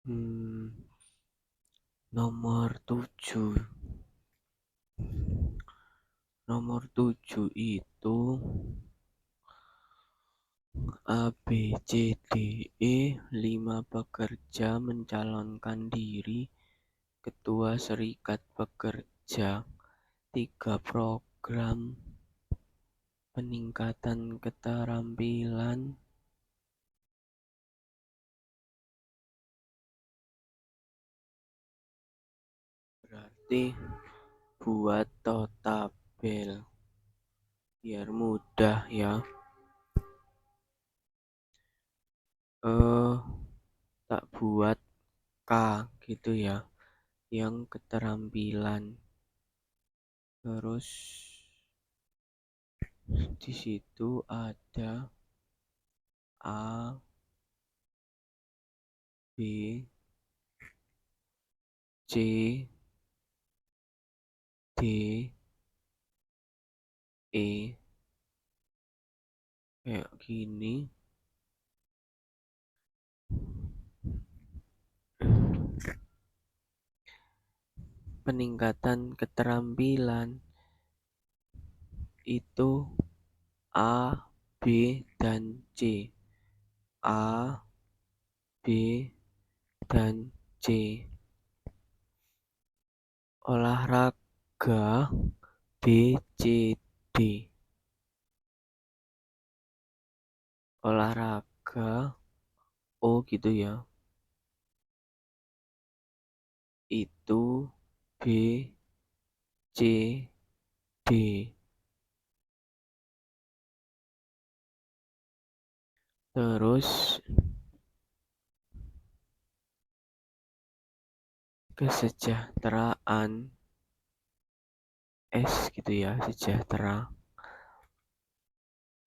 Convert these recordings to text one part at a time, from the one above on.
Hmm, nomor 7. Nomor 7 itu A, B, C, D, E, 5 pekerja mencalonkan diri ketua serikat pekerja, 3 program peningkatan keterampilan, berarti buat tabel biar mudah ya. Tak buat K gitu ya, yang keterampilan. Terus di situ ada A, B, C, D, E kayak gini. Peningkatan keterampilan itu A, B, dan C. A, B, dan C. Olahraga B, C, D. Olahraga O gitu ya. Itu B, C, D. Terus kesejahteraan S gitu ya, sejahtera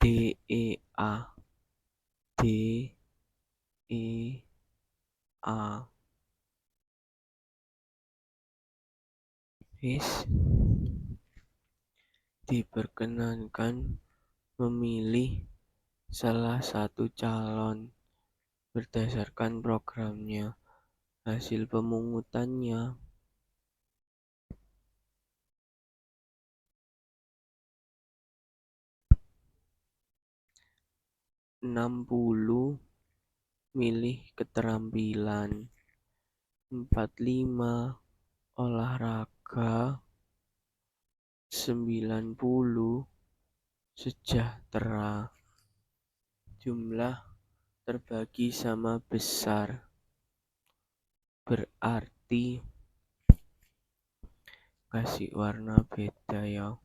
D, E, A, D, E, A. Is diperkenankan memilih salah satu calon berdasarkan programnya. Hasil pemungutannya 60 milih keterampilan, 45 olahraga, 90 sejahtera. Jumlah terbagi sama besar, berarti kasih warna beda ya.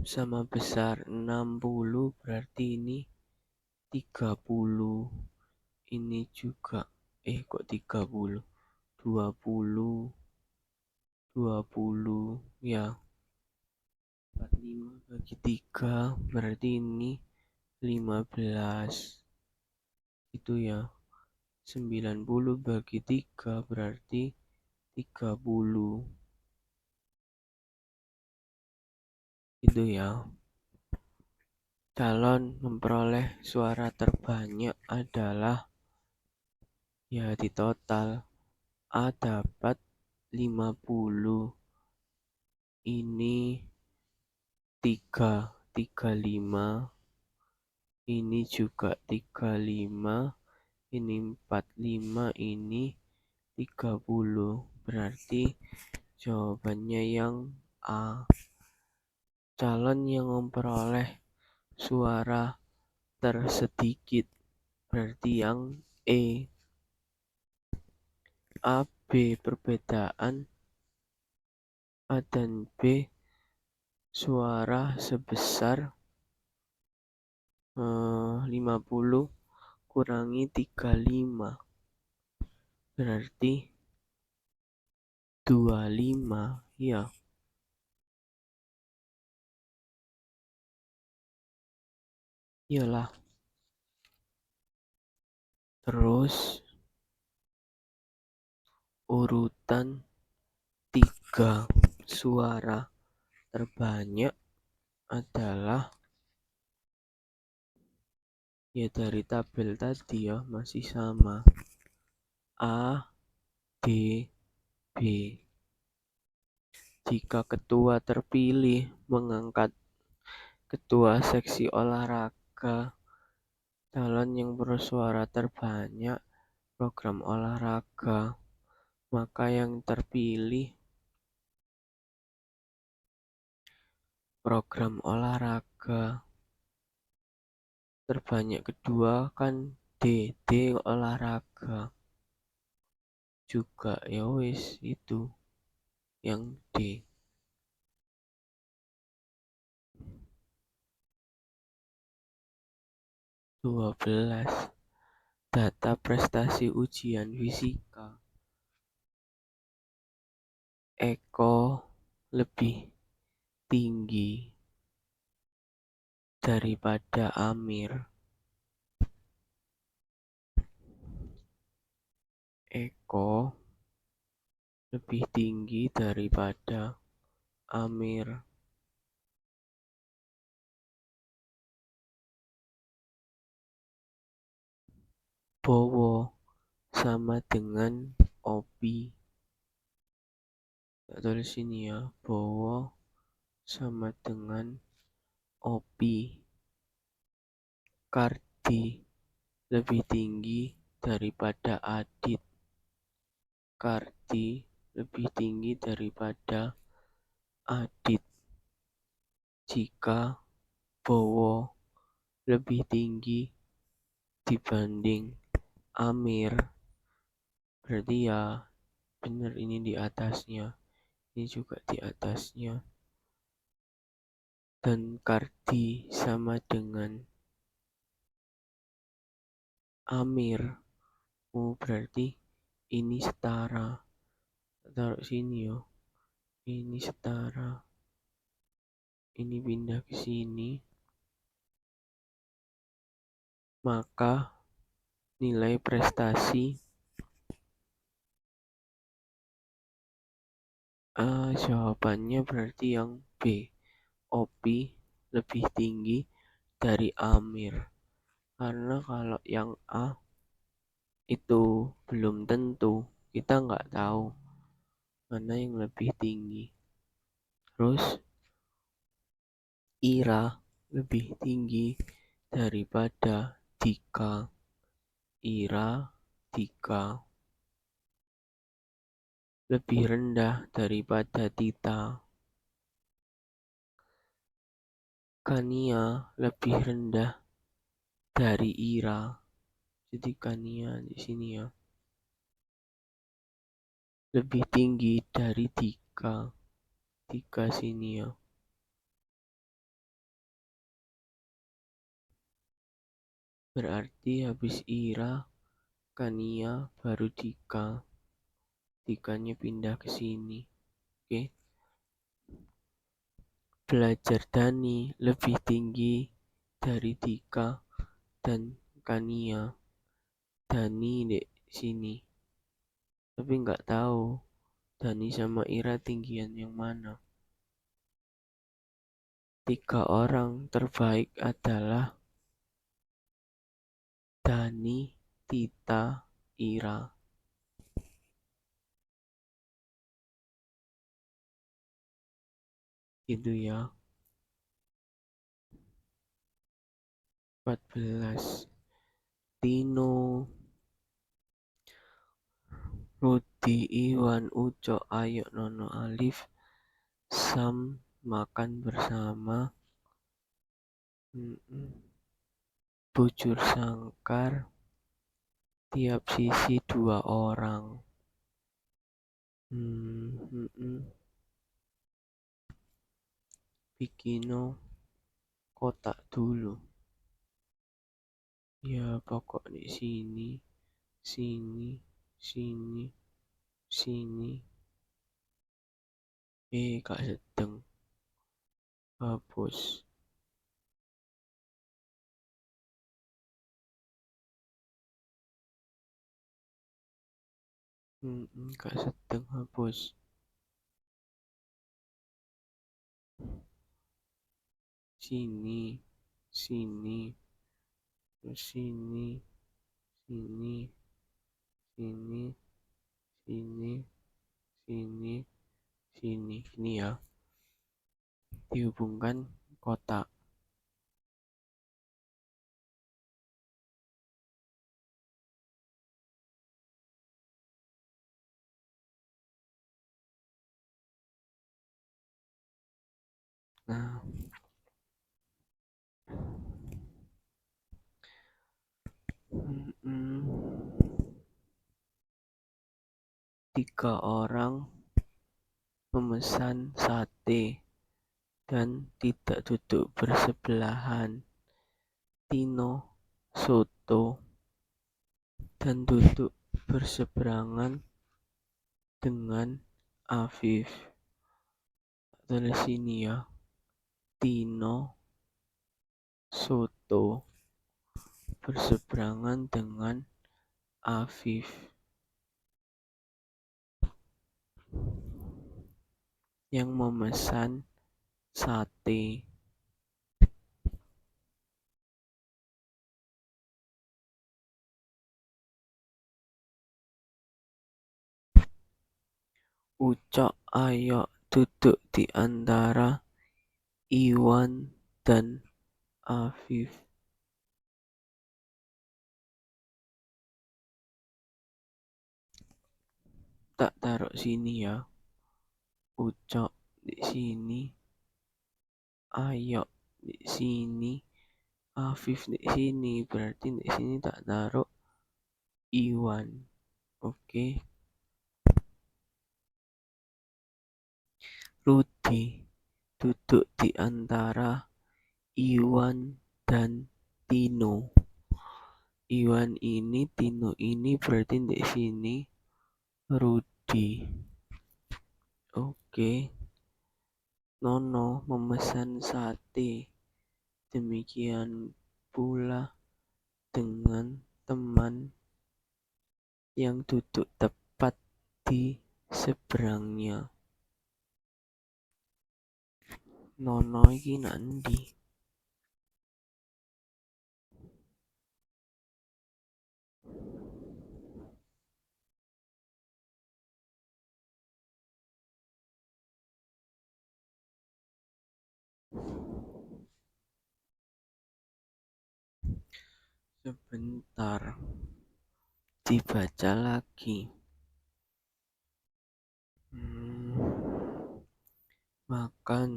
Sama besar 60 berarti ini 30. Ini juga kok 30, 20, 20 ya. 45 bagi 3 berarti ini 15. Itu ya. 90 bagi 3 berarti 30. Itu ya. Calon memperoleh suara terbanyak adalah ya di total A dapat 50. Ini 35. Ini juga 35. Ini 45. Ini 30. Berarti jawabannya yang A. Calon yang memperoleh suara tersedikit berarti yang E. A, B perbedaan A dan B suara sebesar 50 kurangi 35 berarti 25 ya. Iyalah. Terus urutan 3 suara terbanyak adalah Ya dari tabel tadi ya masih sama. A, B, B. Jika ketua terpilih mengangkat ketua seksi olahraga, calon yang bersuara terbanyak program olahraga, maka yang terpilih program olahraga terbanyak kedua kan D olahraga juga ya wis itu yang D. 12. Data prestasi ujian fisika. Eko lebih tinggi daripada Amir. Eko lebih tinggi daripada Amir. Bowo sama dengan Opi. Tak tulis sini ya. Bowo sama dengan Opi. Kardi lebih tinggi daripada Adit. Kardi lebih tinggi daripada Adit. Jika Bowo lebih tinggi dibanding Amir, berarti ya benar ini di atasnya, ini juga di atasnya. Dan Kardi sama dengan Amir, berarti ini setara. Taruh sini yo, ini setara. Ini pindah ke sini, maka nilai prestasi jawabannya berarti yang B. Opi lebih tinggi dari Amir. Karena kalau yang A itu belum tentu, kita nggak tahu mana yang lebih tinggi. Terus Ira lebih tinggi daripada Dika. Ira, Dika lebih rendah daripada Tita. Kania lebih rendah dari Ira. Jadi Kania di sini ya. Lebih tinggi dari Dika. Dika sini ya. Berarti habis Ira, Kania, baru Dika. Dikanya pindah ke sini. Oke. Belajar Dani lebih tinggi dari Dika dan Kania. Dani di sini. Tapi nggak tahu Dani sama Ira tinggian yang mana. 3 orang terbaik adalah Dani, Tita, Ira. Itu ya. 14. Tino, Rudi, Iwan, Uco, Ayo, Nono, Alif, Sam makan bersama. Bujur sangkar, tiap sisi 2 orang. Bikino kotak dulu. Ya pokok di sini, sini, sini, sini. Kak sedang hapus. Kak sedang hapus. Sini, sini, Terus sini, sini, sini, sini, sini, sini. Ini ya, dihubungkan kotak. Nah, tiga orang memesan sate dan tidak duduk bersebelahan. Tino, Soto, dan duduk berseberangan dengan Afif. Tulis sini ya. Tino, Soto, berseberangan dengan Afif. Yang memesan sate. Ucok ayo duduk di antara Iwan dan Afif. Tak taruh sini ya. Ucok di sini, ayo di sini, Afif di sini. Berarti di sini tak taruh Iwan. Oke. Rudi duduk di antara Iwan dan Tino. Iwan ini, Tino ini, berarti di sini Rudi. Oke. Nono memesan sate. Demikian pula dengan teman yang duduk tepat di seberangnya. Nono iki nanti. Sebentar, dibaca lagi. Makan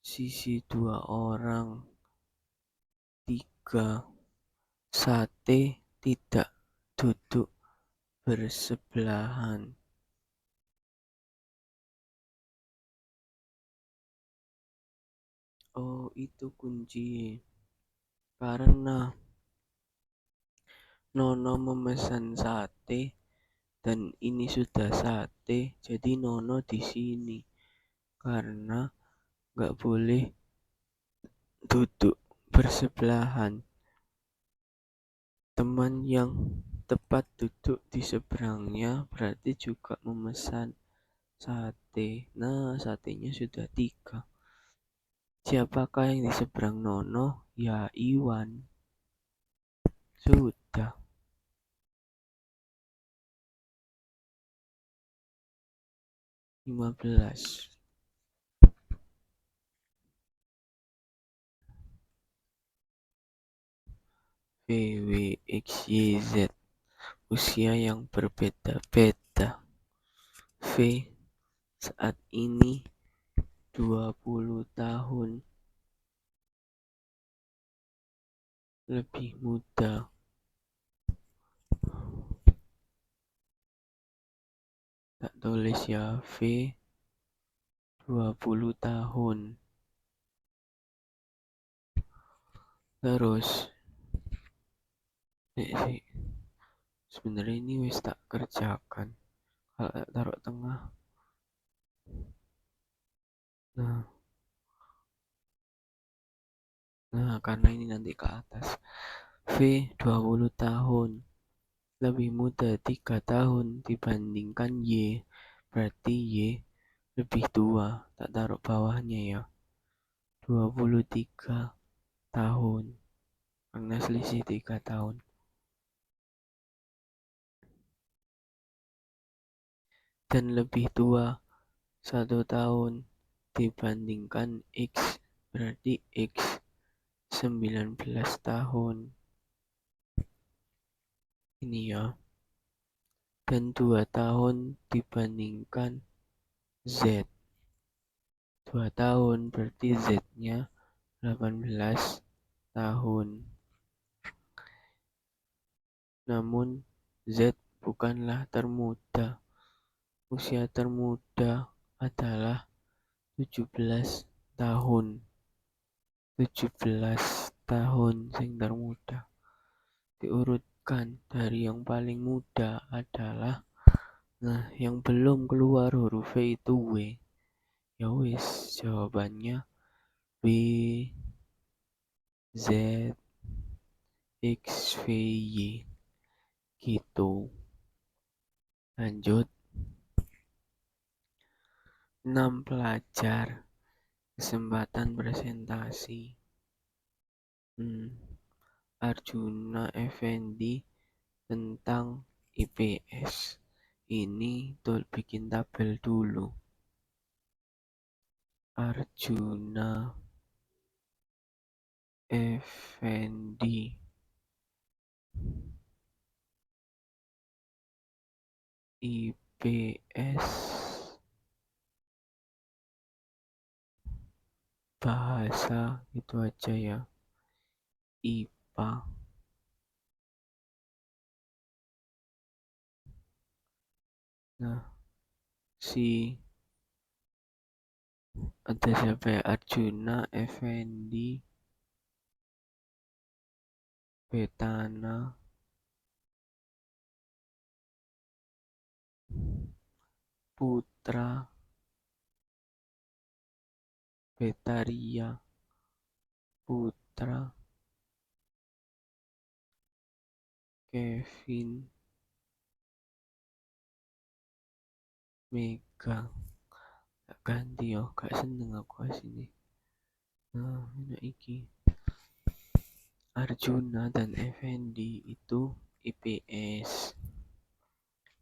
sisi dua orang. 3. Sate tidak duduk bersebelahan. Oh, itu kunci. Karena Nono memesan sate dan ini sudah sate, jadi Nono di sini. Karena nggak boleh duduk bersebelahan. Teman yang tepat duduk di seberangnya berarti juga memesan sate. Nah, satenya sudah 3. Siapakah yang di seberang Nono? Ya, Iwan. Sudah. 15. VWXYZ. Usia yang berbeda-beda. V saat ini 20 tahun lebih muda. Tak tulis ya, V 20 tahun. Terus sih sebenarnya ini wis tak kerjakan. Kalau tak taruh tengah. Nah, karena ini nanti ke atas. V 20 tahun. Lebih muda 3 tahun dibandingkan Y. Berarti Y lebih tua. Tak taruh bawahnya ya. 23 tahun. karena selisih 3 tahun. Dan lebih tua 1 tahun dibandingkan X, berarti X 19 tahun. Ini ya. Dan 2 tahun dibandingkan Z. 2 tahun berarti Z-nya 18 tahun. Namun Z bukanlah termuda. Usia termuda adalah 17 tahun. 17 tahun sing termuda. Diurutkan dari yang paling muda adalah, nah, yang belum keluar huruf V itu W. Ya wis, jawabannya B, Z, X, V, Y. Gitu. Lanjut. 6 pelajar. Kesempatan presentasi. Arjuna Effendi tentang IPS. Ini tuh bikin tabel dulu. Arjuna Effendi IPS bahasa itu aja ya, IPA. Nah, ada siapa ya? Arjuna Effendi Betana Putra Betaria Putra Kevin Mega. Gak ganti yo, gak seneng aku asini. Nah, ini iki. Arjuna dan Effendi itu IPS.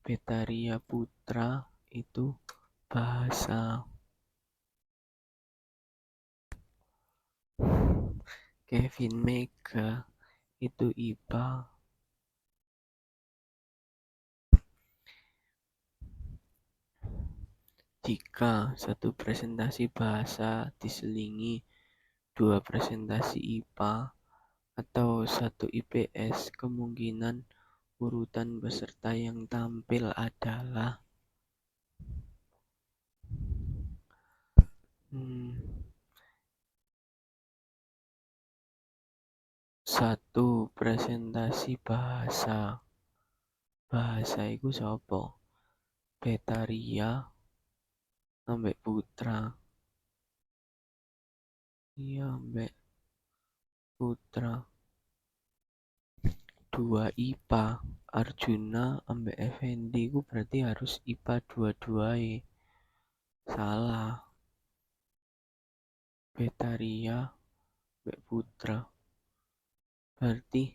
Betaria Putra itu bahasa. Kevin Mega itu IPA. Jika satu presentasi bahasa diselingi 2 presentasi IPA atau 1 IPS, kemungkinan urutan peserta yang tampil adalah 1 presentasi bahasa. Bahasa iku sapa? Betaria ambek Putra. Iya, ambek Putra. 2 IPA. Arjuna ambek Effendi ku berarti harus IPA dua-duanya. Salah. Betaria ambek Putra. Berarti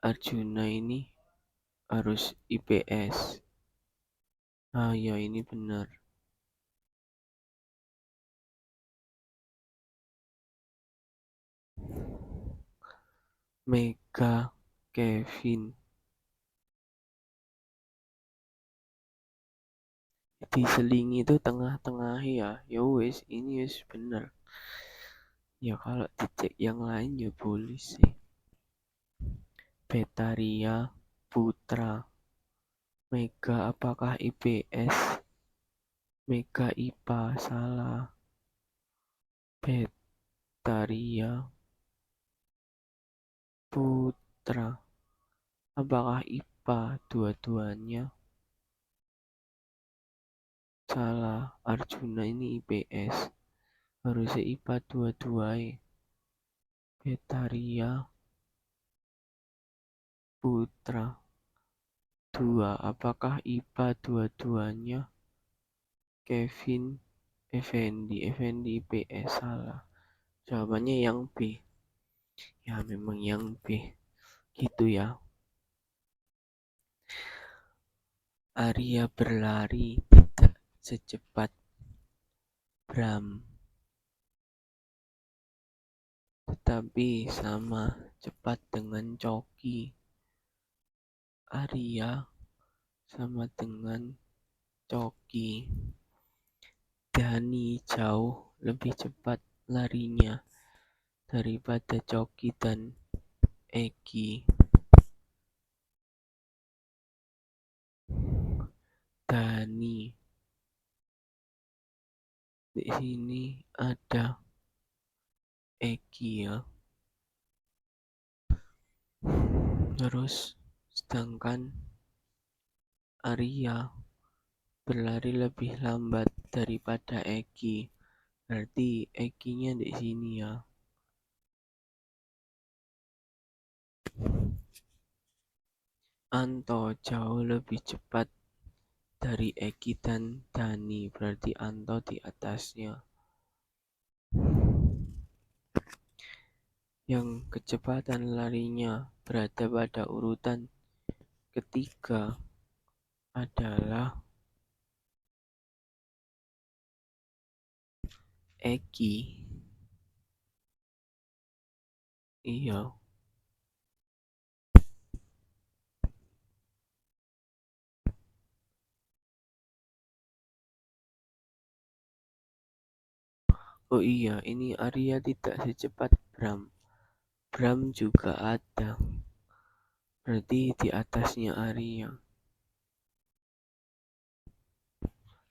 Arjuna ini harus IPS. Ah ya, ini benar. Mega Kevin diselingi itu tengah-tengah ya. Ya wes, ini wes benar. Ya kalau dicek yang lain ya boleh sih. Betaria Putra. Mega apakah IPS? Mega IPA, salah. Betaria Putra. Apakah IPA dua-duanya? Salah. Arjuna ini IPS. Harusnya IPA dua-duanya. Betaria Putra 2. Apakah IPA dua-duanya? Kevin Effendi IPS, salah. Jawabannya yang B. Ya memang yang B gitu ya. Arya berlari tidak secepat Bram, tetapi sama cepat dengan Coki. Arya sama dengan Coki. Dani jauh lebih cepat larinya daripada Coki dan Egi. Dani, di sini ada Egi ya. Terus sedangkan Arya berlari lebih lambat daripada Egi. Berarti Eginya di sini ya. Anto jauh lebih cepat dari Egi dan Dani. Berarti Anto di atasnya. Yang kecepatan larinya berada pada urutan ketiga adalah Egi. Iya. Oh iya, ini Arya tidak secepat Bram. Bram juga ada. Berarti di atasnya Arya.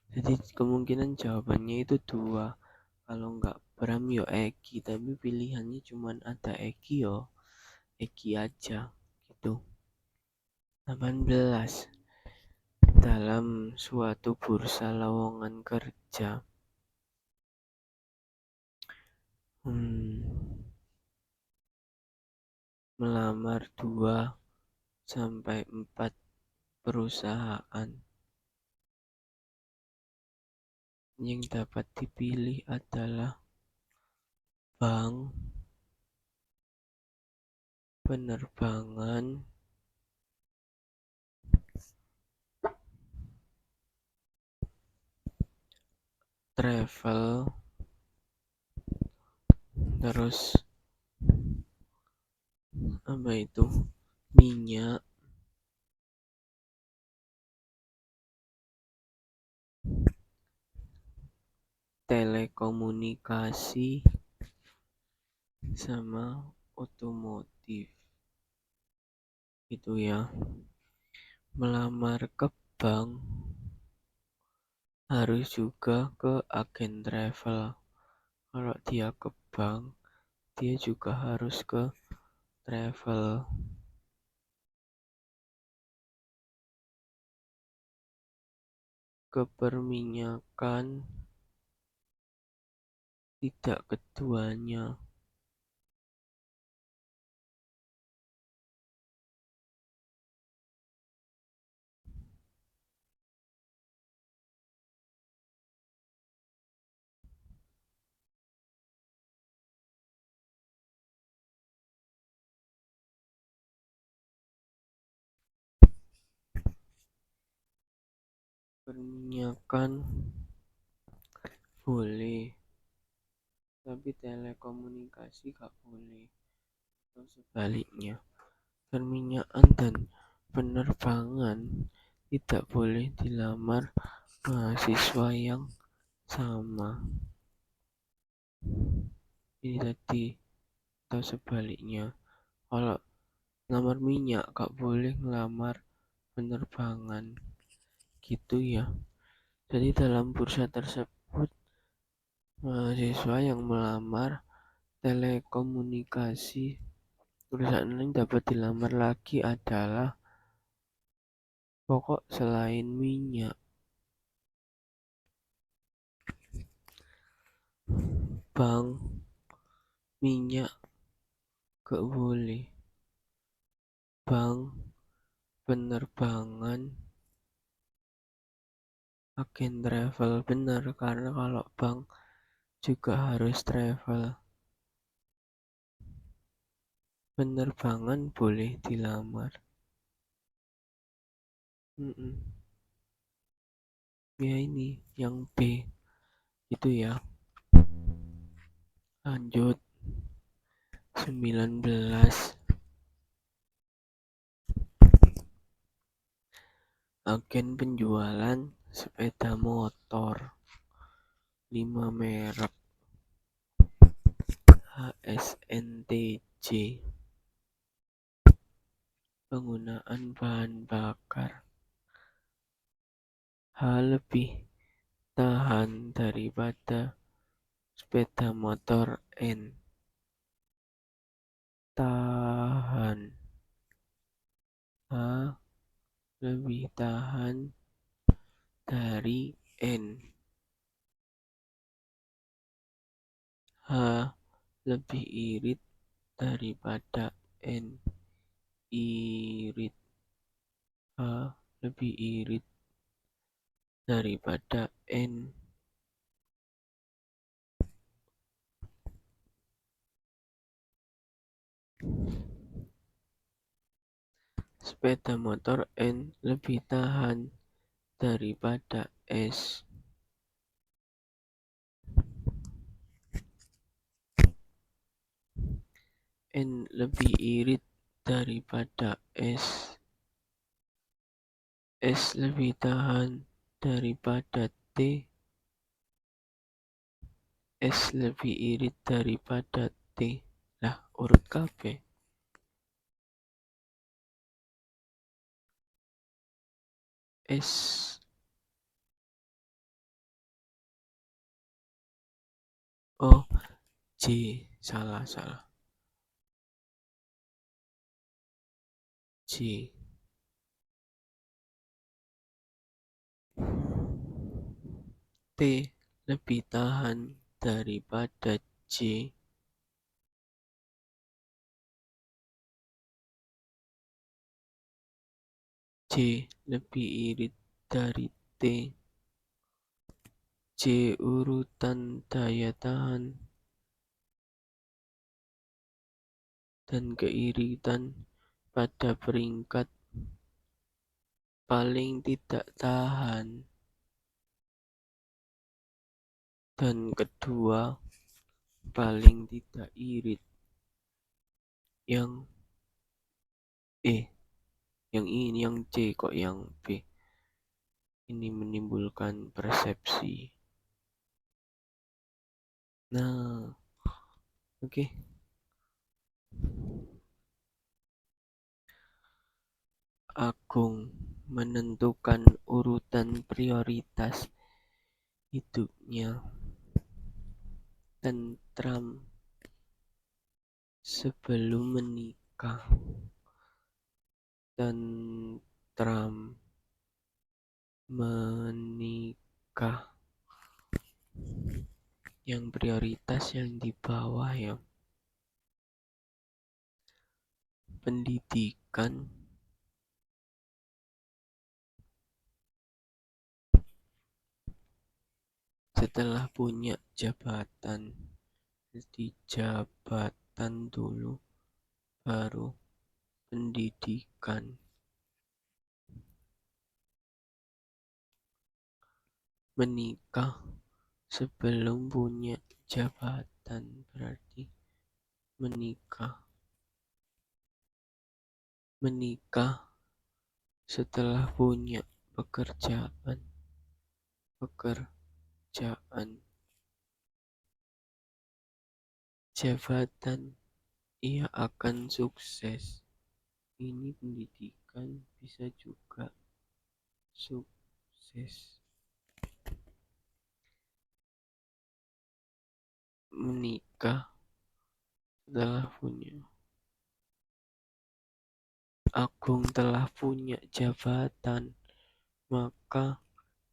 Jadi kemungkinan jawabannya itu dua. Kalau nggak Bram yo Egi, tapi pilihannya cuma ada Egi yo. Egi aja gitu. 18. Dalam suatu bursa lowongan kerja. Melamar 2 sampai 4 perusahaan. Yang dapat dipilih adalah bank, penerbangan, travel, terus apa itu, minyak, telekomunikasi, sama otomotif. Itu ya. Melamar ke bank harus juga ke agen travel. Kalau dia ke bank, dia juga harus ke travel. Keperminyakan tidak keduanya. Perminyakan boleh, tapi telekomunikasi gak boleh. Atau sebaliknya, perminyakan dan penerbangan tidak boleh dilamar mahasiswa yang sama. Ini tadi, atau sebaliknya, kalau ngelamar minyak gak boleh ngelamar penerbangan gitu ya. Jadi dalam bursa tersebut, mahasiswa yang melamar telekomunikasi, perusahaan yang dapat dilamar lagi adalah pokok selain minyak, bank, minyak gak boleh, bank, penerbangan, agen travel benar, karena kalau bank juga harus travel. Penerbangan boleh dilamar. Mm-mm. Ya ini yang B itu ya. Lanjut 19. Agen penjualan sepeda motor 5 merek HSNTJ. Penggunaan bahan bakar H lebih tahan daripada sepeda motor N. Tahan. H lebih tahan dari N. H lebih irit daripada N. Irit. H lebih irit daripada N. Sepeda motor N lebih tahan daripada S. N lebih irit daripada S. S lebih tahan daripada T. S lebih irit daripada T. Lah, urut kabeh. S. Oh, J. Salah. J. T lebih tahan daripada J. J lebih irit dari T. J urutan daya tahan dan keiritan pada peringkat paling tidak tahan dan kedua paling tidak irit. Yang yang ini yang C kok yang B. Ini menimbulkan persepsi. Nah, oke. Agung menentukan urutan prioritas hidupnya. Tentram sebelum menikah. Tentram menikah. Yang prioritas yang di bawah ya. Pendidikan, setelah punya jabatan. Jadi jabatan dulu baru pendidikan. Menikah sebelum punya jabatan berarti menikah. Menikah setelah punya pekerjaan. Jabatan, ia akan sukses. Ini pendidikan bisa juga sukses. Menikah setelah punya. Agung telah punya jabatan, maka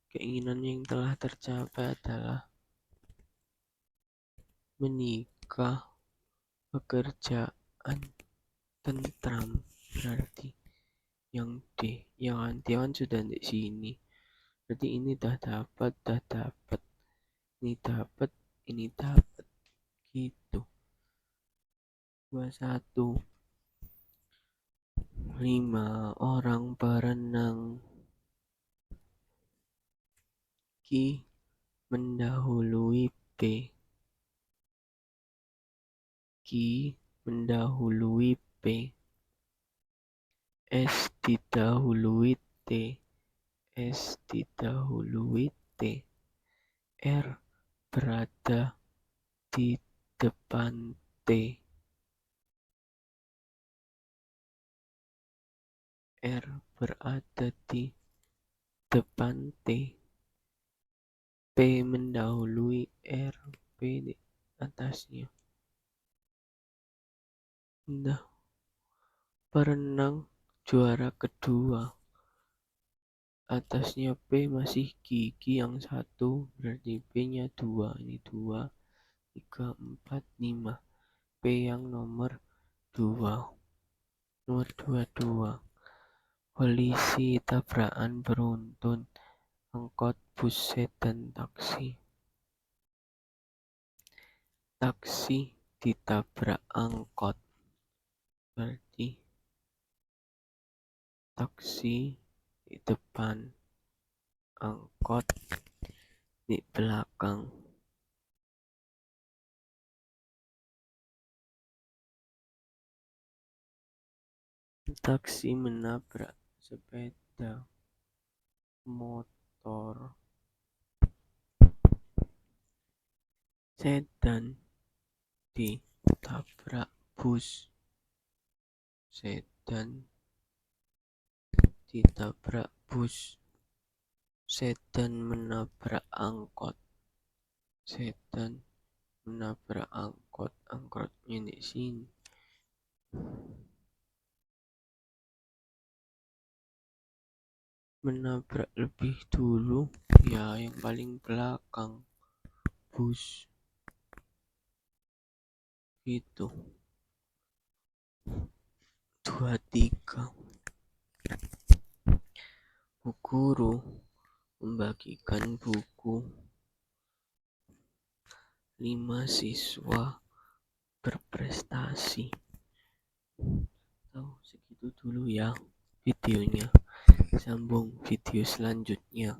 keinginan yang telah tercapai adalah menikah, pekerjaan, tentram. Berarti yang D, yang antiwan sudah di sini. Berarti ini dah dapat. Ini dapat, gitu. 21. 5 orang berenang. Q mendahului P. Q mendahului P. S didahului T. S didahului T. R berada di depan T. R berada di depan T. P mendahului R. P di atasnya. Nah, perenang juara kedua. Atasnya P masih Q yang 1, berarti P-nya 2. Ini 2, 3, 4, 5. P yang nomor 2. Nomor 22. Polisi tabrakan beruntun angkot, bus, sedan, taksi. Taksi ditabrak angkot. Berarti taksi di depan, angkot di belakang. Taksi menabrak sepeda motor. Sedan ditabrak bus. Sedan ditabrak bus. Sedan menabrak angkot. Sedan menabrak angkot. Angkotnya di sini. Menabrak lebih dulu, ya yang paling belakang, bus. Gitu. 23. Bu guru membagikan buku. 5 siswa berprestasi. Segitu dulu ya videonya. Sambung video selanjutnya.